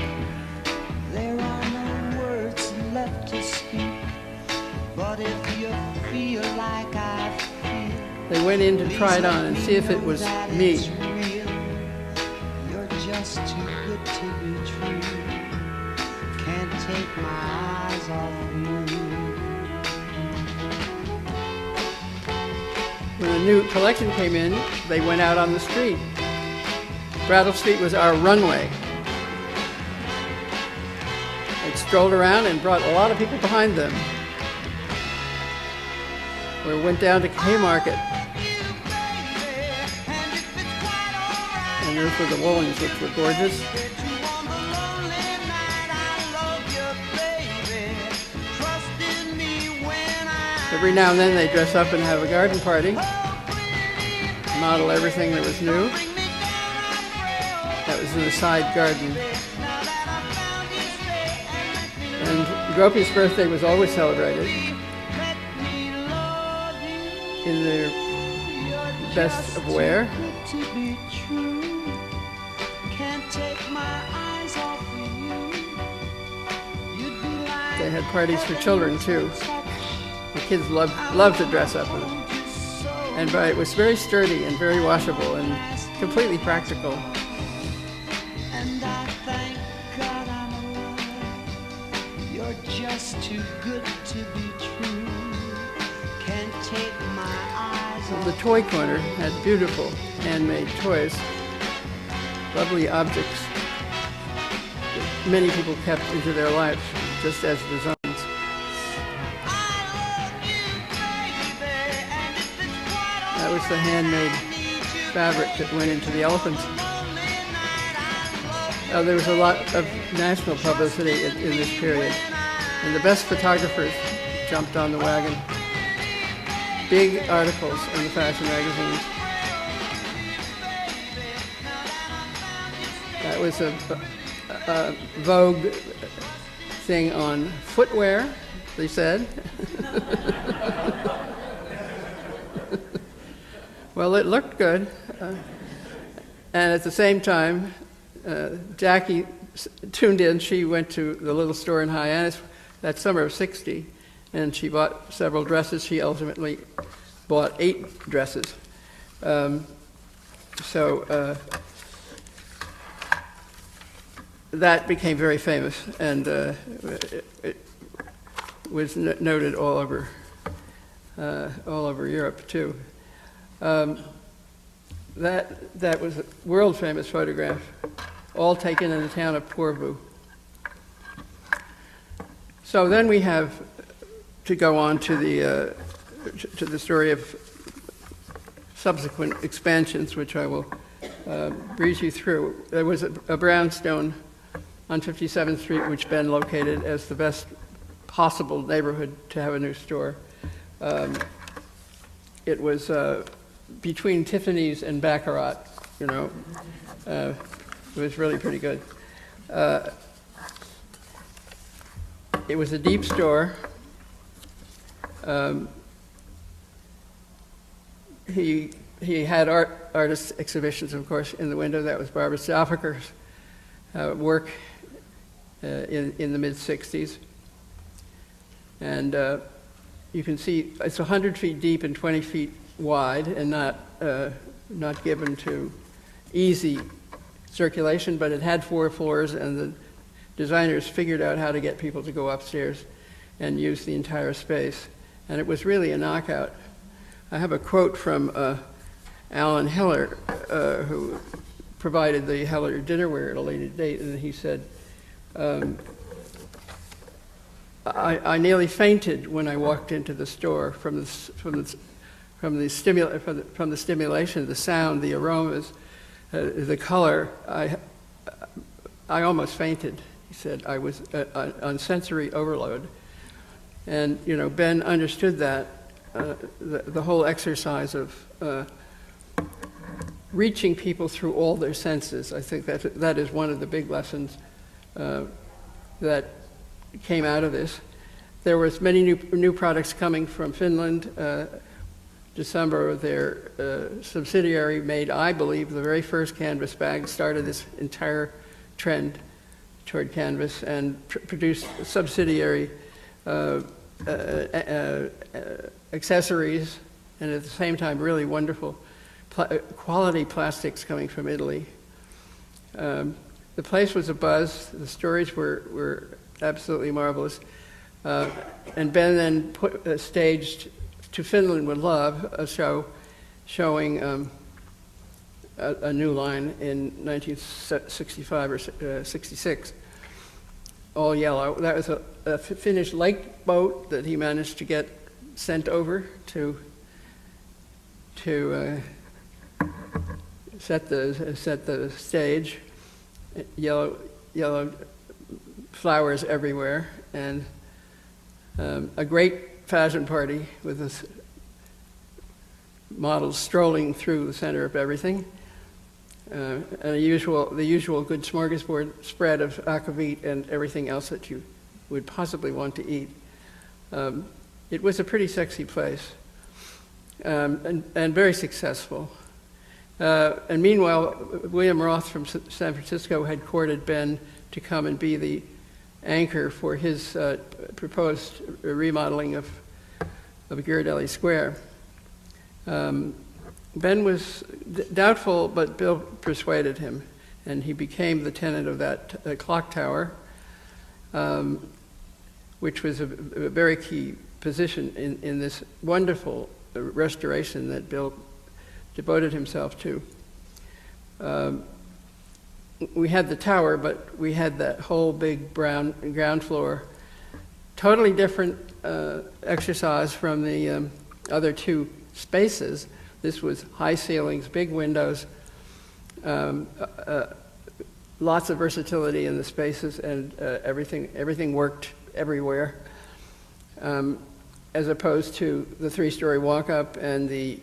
There are no words left to speak, but if you feel like I They went in to try it on and see if it was me. You're just too good to be true. Can't take my eyes off you. When a new collection came in, they went out on the street. Brattle Street was our runway. They strolled around and brought a lot of people behind them. We went down to Haymarket. And those were the Woolings, which were gorgeous. Every now and then they dress up and have a garden party, model everything that was new. That was in the side garden. And Gopi's birthday was always celebrated in their best of wear. They had parties for children too. The kids loved to dress up. And it was very sturdy and very washable and completely practical. And I thank God I'm alive. You're just too good to be true. Can't take my eyes off. The toy corner had beautiful handmade toys, lovely objects that many people kept into their lives, just as designs. That was the handmade fabric that went into the elephants. There was a lot of national publicity in this period, and the best photographers jumped on the wagon. Big articles in the fashion magazines. That was a Vogue thing on footwear, they said. Well, it looked good. And at the same time, Jackie tuned in. She went to the little store in Hyannis that summer of '60, and she bought several dresses. She ultimately bought 8 dresses. That became very famous, and it was noted all over Europe too. That was a world famous photograph, all taken in the town of Porvoo. So then we have to go on to the story of subsequent expansions, which I will breeze you through. There was a brownstone on 57th Street, which Ben located as the best possible neighborhood to have a new store. It was between Tiffany's and Baccarat, you know. It was really pretty good. It was a deep store. He had artist exhibitions, of course, in the window. That was Barbara Stauffacher's work in the mid-'60s. And you can see it's 100 feet deep and 20 feet wide, and not given to easy circulation, but it had 4 floors, and the designers figured out how to get people to go upstairs and use the entire space. And it was really a knockout. I have a quote from Alan Heller, who provided the Heller dinnerware at a later date, and he said, I nearly fainted when I walked into the store from the stimulation, the sound, the aromas, the color. I almost fainted. He said I was on sensory overload, and you know, Ben understood that the whole exercise of reaching people through all their senses. I think that is one of the big lessons that came out of this. There was many new products coming from Finland. December, their subsidiary made, I believe, the very first canvas bag, started this entire trend toward canvas, and produced subsidiary accessories and at the same time really wonderful quality plastics coming from Italy. The place was abuzz. The stories were absolutely marvelous. And Ben then staged To Finland with Love, a show showing a new line in 1965 or 66, all yellow. That was a Finnish lake boat that he managed to get sent over to set the stage. Yellow flowers everywhere, and a great fashion party with the models strolling through the center of everything, and the usual good smorgasbord spread of akvavit and everything else that you would possibly want to eat. It was a pretty sexy place, and very successful. And meanwhile, William Roth from San Francisco had courted Ben to come and be the anchor for his proposed remodeling of Ghirardelli Square. Ben was doubtful, but Bill persuaded him, and he became the tenant of that clock tower, which was a very key position in this wonderful restoration that Bill devoted himself to. We had the tower, but we had that whole big ground floor. Totally different exercise from the other two spaces. This was high ceilings, big windows, lots of versatility in the spaces, and everything worked everywhere, as opposed to the 3-story walk-up and the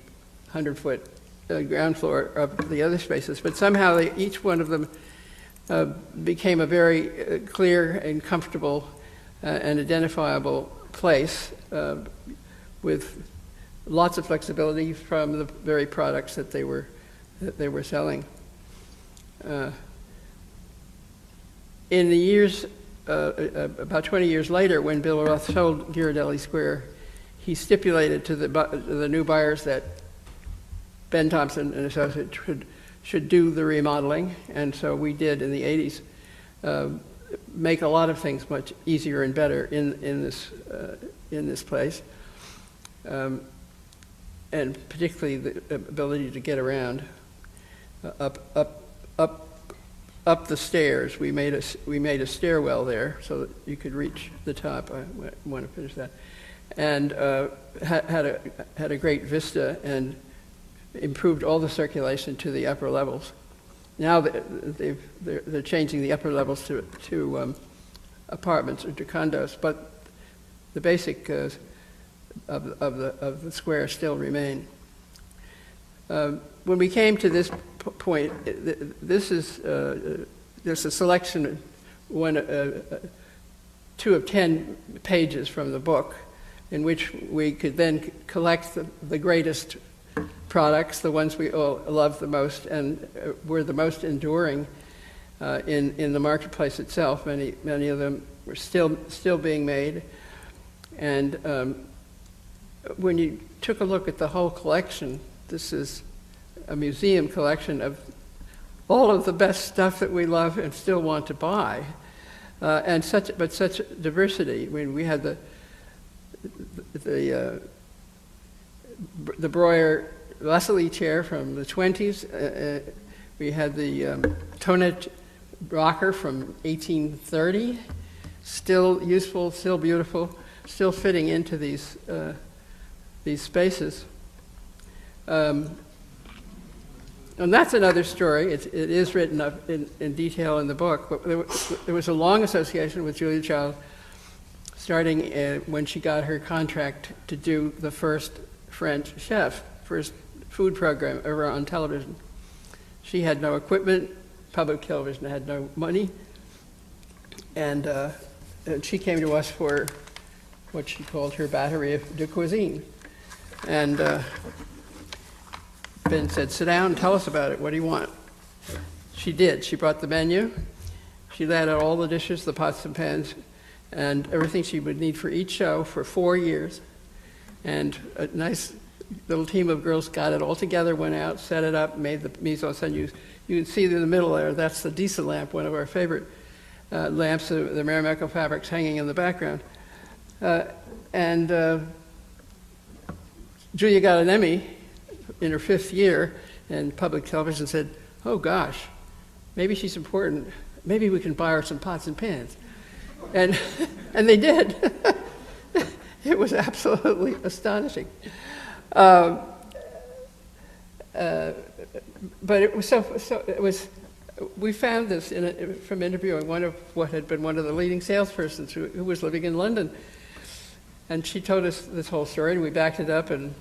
100-foot ground floor of the other spaces. But somehow each one of them became a very clear and comfortable and identifiable place with lots of flexibility from the very products that they were selling. In the years, about 20 years later, when Bill Roth sold Ghirardelli Square, he stipulated to the new buyers that Ben Thompson and Associates should do the remodeling, and so we did in the 80s make a lot of things much easier and better in this place, and particularly the ability to get around up the stairs. We made a stairwell there so that you could reach the top. I want to finish that, and had a great vista and improved all the circulation to the upper levels. Now they're changing the upper levels to apartments or to condos, but the basic of the square still remain. When we came to this point, this is there's a selection, 2 of 10 pages from the book, in which we could then collect the greatest products, the ones we all love the most and were the most enduring in the marketplace itself. Many of them were still being made, and when you took a look at the whole collection, this is a museum collection of all of the best stuff that we love and still want to buy, and such diversity. I mean, we had the Breuer Vasily chair from the 20s. We had the Tonet rocker from 1830, still useful, still beautiful, still fitting into these spaces. And that's another story. It is written up in detail in the book, but there was a long association with Julia Child, starting when she got her contract to do the first French chef, first food program ever on television. She had no equipment, public television had no money, and she came to us for what she called her battery de cuisine. And Ben said, "Sit down and tell us about it. What do you want?" She did. She brought the menu. She laid out all the dishes, the pots and pans, and everything she would need for each show for 4 years. And a nice little team of girls got it all together, went out, set it up, made the mise en scène. You can see in the middle there, that's the Diesel lamp, one of our favorite lamps, the Marimekko fabrics hanging in the background. And Julia got an Emmy in her 5th year, and public television said, oh gosh, maybe she's important. Maybe we can buy her some pots and pans. And they did. It was absolutely astonishing. But it was we found this from interviewing one of what had been one of the leading salespersons who was living in London. And she told us this whole story, and we backed it up and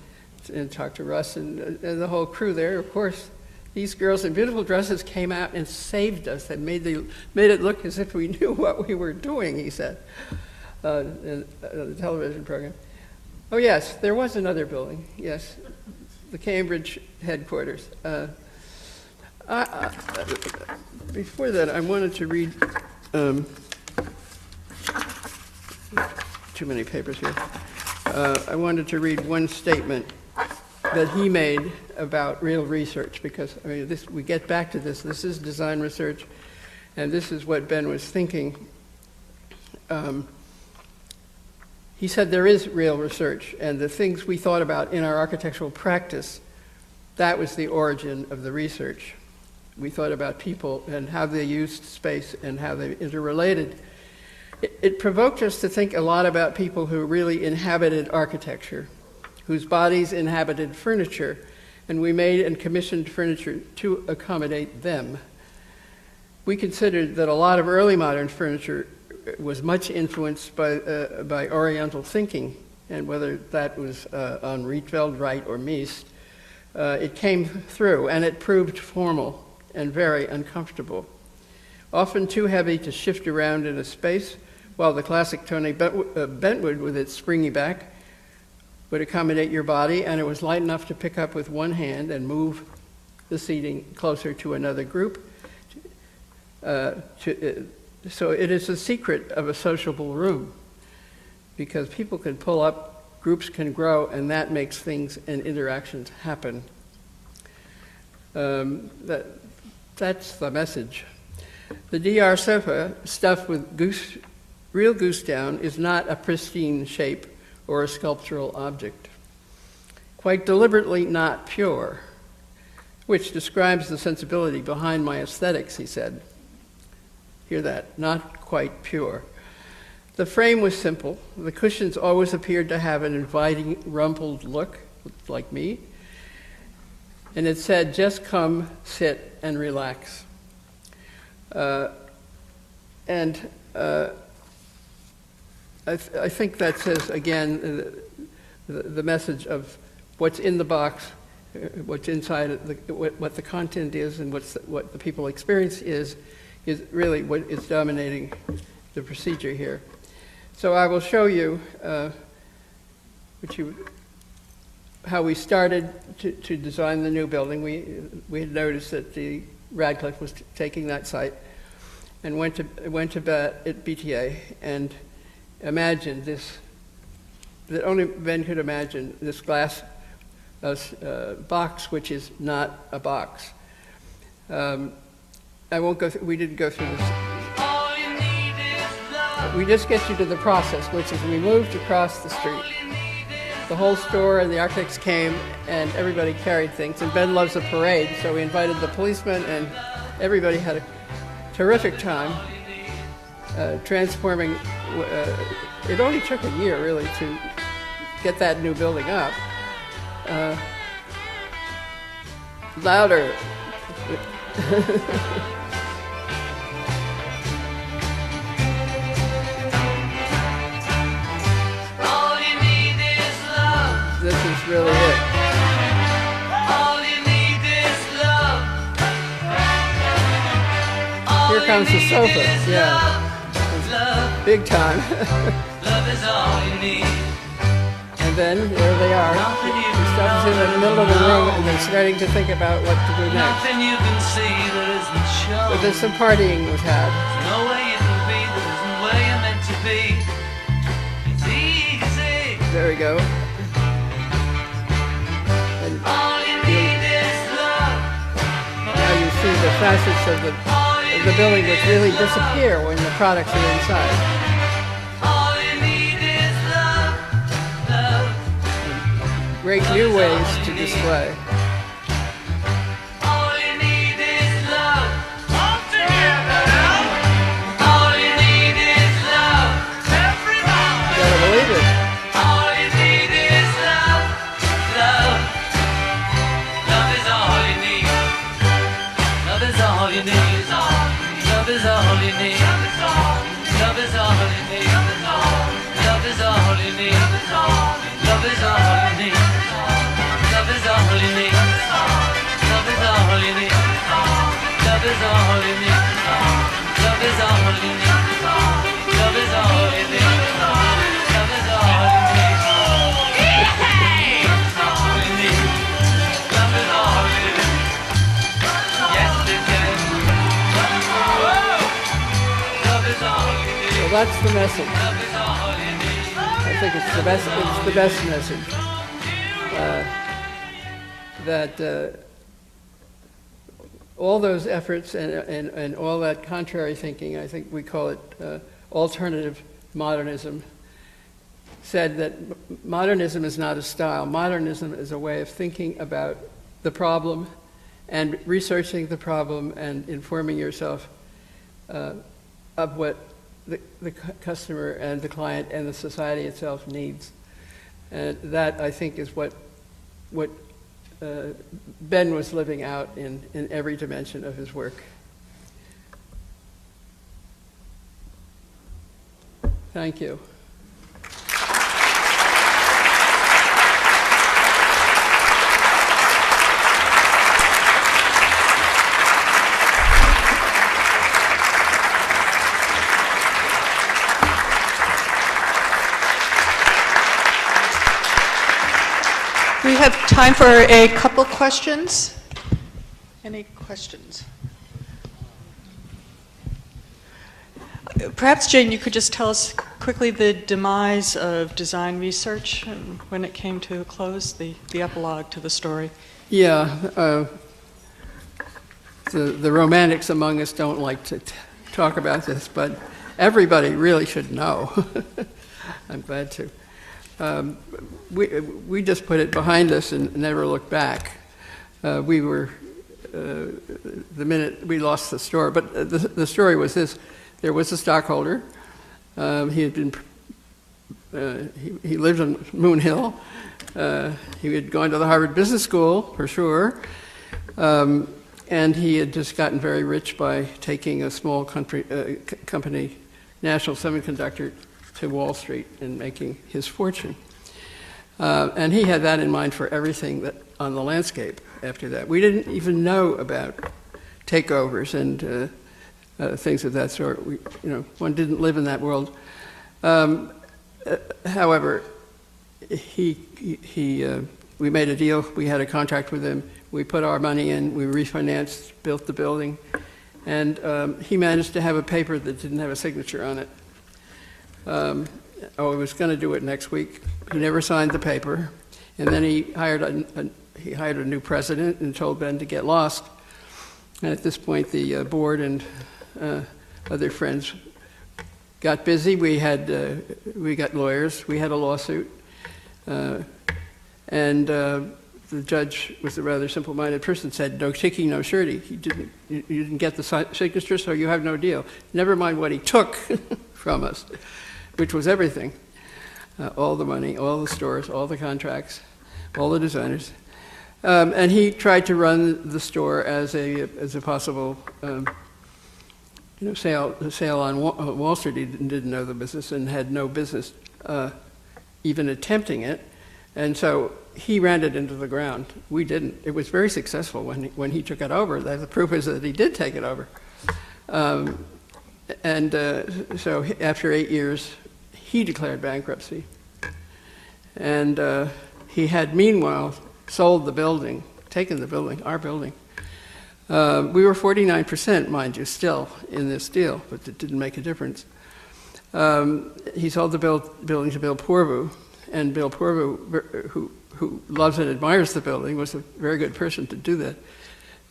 talked to Russ and the whole crew there. Of course, these girls in beautiful dresses came out and saved us. They made it look as if we knew what we were doing, he said, in the television program. Oh yes, there was another building, yes, the Cambridge headquarters. Before that, I wanted to read, too many papers here. I wanted to read one statement that he made about real research, because I mean, we get back to this. This is design research, and this is what Ben was thinking. He said there is real research, and the things we thought about in our architectural practice, that was the origin of the research. We thought about people and how they used space and how they interrelated. It provoked us to think a lot about people who really inhabited architecture, whose bodies inhabited furniture, and we made and commissioned furniture to accommodate them. We considered that a lot of early modern furniture was much influenced by Oriental thinking, and whether that was on Rietveld, Wright, or Mies, it came through, and it proved formal and very uncomfortable. Often too heavy to shift around in a space, while the classic Tony Bentwood with its springy back would accommodate your body, and it was light enough to pick up with one hand and move the seating closer to another group. So it is the secret of a sociable room, because people can pull up, groups can grow, and that makes things and interactions happen. That's the message. The DR sofa stuffed with real goose down is not a pristine shape or a sculptural object. Quite deliberately not pure, which describes the sensibility behind my aesthetics, he said. Hear that, not quite pure. The frame was simple. The cushions always appeared to have an inviting, rumpled look, like me. And it said, just come, sit, and relax. I think that says, again, the message of what's in the box, what's inside it, what the content is, and what the people experience is really what is dominating the procedure here. So I will show you how we started to design the new building. We had noticed that the Radcliffe was taking that site, and went to BTA and imagined this, that only Ben could imagine, this glass box, which is not a box. I won't go through, we didn't go through this. All you need is love. We just get you to the process, which is we moved across the street. The whole store and the architects came, and everybody carried things. And Ben loves a parade, so we invited the policemen, and everybody had a terrific time transforming. It only took a year, really, to get that new building up. Louder. All you need is love. This is really it. All you need is love. Here comes the sofa. Yeah, Love, big time. love is all you need. And then there they are. The stuff is in the middle of the room, and they're starting to think about what to do next. Nothing you can see that isn't shown. But there's some partying was had. No way you can be that isn't where you're meant to be. It's easy. There we go. facets of the building which really disappear when the products are inside. All you need is love, love. Great new ways to display. All you need is love. All together. All you need is love. Everybody. You gotta believe it. All you need is love, love. Love is all you need. Love is all you need. Love is all you need. Love is all you need. Love is all you need. Love is all you need. Love is all you need. Love is all you need. Love is all you need. Love is all you need. Love is all you need. Love is all you need. All you need. Love is all you need. Yes, it is. Love is all you need. So that's the message. Love is all you need. I think it's the best. It's the best message. That all those efforts and all that contrary thinking, I think we call it alternative modernism, said that modernism is not a style. Modernism is a way of thinking about the problem and researching the problem and informing yourself of what the customer and the client and the society itself needs. And that, I think, is what Ben was living out in every dimension of his work. Thank you. We have time for a couple questions. Any questions? Perhaps, Jane, you could just tell us quickly the demise of design research and when it came to a close, the epilogue to the story. Yeah, the romantics among us don't like to talk about this, but everybody really should know. I'm glad to. We just put it behind us and never looked back. We were, the minute we lost the store, but the story was this. There was a stockholder. He had been, he lived on Moon Hill. He had gone to the Harvard Business School, for sure. And he had just gotten very rich by taking a small company, National Semiconductor, to Wall Street and making his fortune. And he had that in mind for everything that on the landscape after that. We didn't even know about takeovers and things of that sort. One didn't live in that world. However, we made a deal. We had a contract with him. We put our money in. We refinanced, built the building, and he managed to have a paper that didn't have a signature on it. He was going to do it next week. He never signed the paper, and then he hired a new president and told Ben to get lost. And at this point, the board and other friends got busy. We got lawyers. We had a lawsuit, and the judge was a rather simple-minded person. Said, "No ticky, no shirty." You didn't get the signature, so you have no deal. Never mind what he took from us, which was everything. All the money, all the stores, all the contracts, all the designers. And he tried to run the store as a possible sale on Wall Street. He didn't know the business and had no business even attempting it. And so he ran it into the ground. We didn't. It was very successful when he took it over. The proof is that he did take it over. So after 8 years, he declared bankruptcy. And he had meanwhile sold the building, taken the building, our building. We were 49%, mind you, still in this deal, but it didn't make a difference. He sold the building to Bill Porvu, and Bill Porvu, who loves and admires the building, was a very good person to do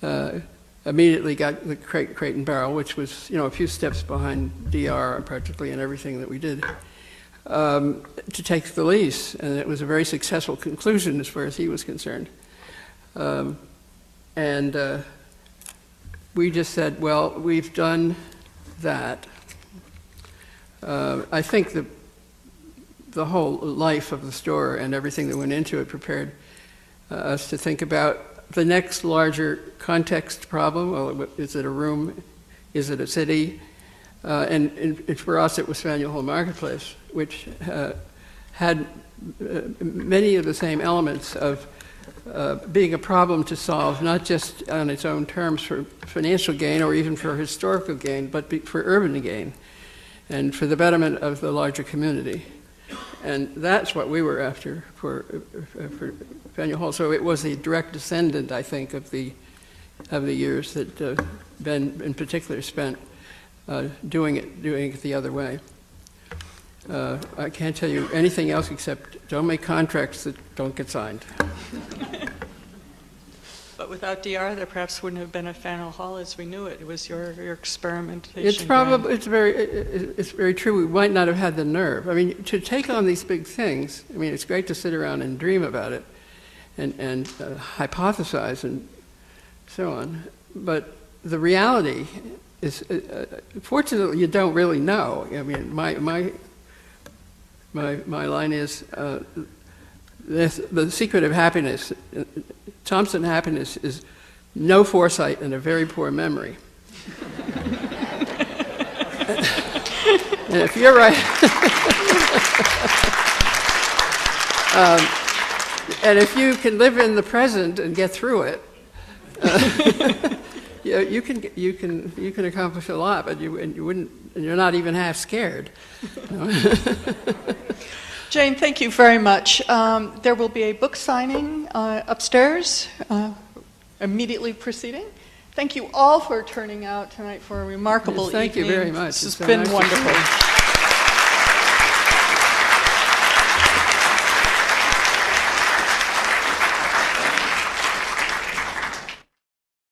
that. immediately got the Crate and Barrel, which was, a few steps behind DR practically in everything that we did, to take the lease. And it was a very successful conclusion as far as he was concerned. We just said, well, we've done that. I think the whole life of the store and everything that went into it prepared us to think about the next larger context problem. Well, is it a room? Is it a city? And for us, it was Faneuil Hall Marketplace, which had many of the same elements of being a problem to solve, not just on its own terms for financial gain or even for historical gain, but for urban gain and for the betterment of the larger community. And that's what we were after for Faneuil Hall. So it was a direct descendant, I think, of the years that Ben in particular spent doing it the other way. I can't tell you anything else except don't make contracts that don't get signed. But without DR, there perhaps wouldn't have been a Faneuil Hall as we knew it. It was your experimentation. It's very true. We might not have had the nerve. I mean, to take on these big things. I mean, it's great to sit around and dream about it, and hypothesize and so on. But the reality is, fortunately, you don't really know. I mean, my line is. The secret of happiness, Thompson happiness, is no foresight and a very poor memory. And if you're right, and if you can live in the present and get through it, you can accomplish a lot. But you're not even half scared. Jane, thank you very much. There will be a book signing upstairs immediately preceding. Thank you all for turning out tonight for a remarkable evening. Thank you very much. This has been wonderful.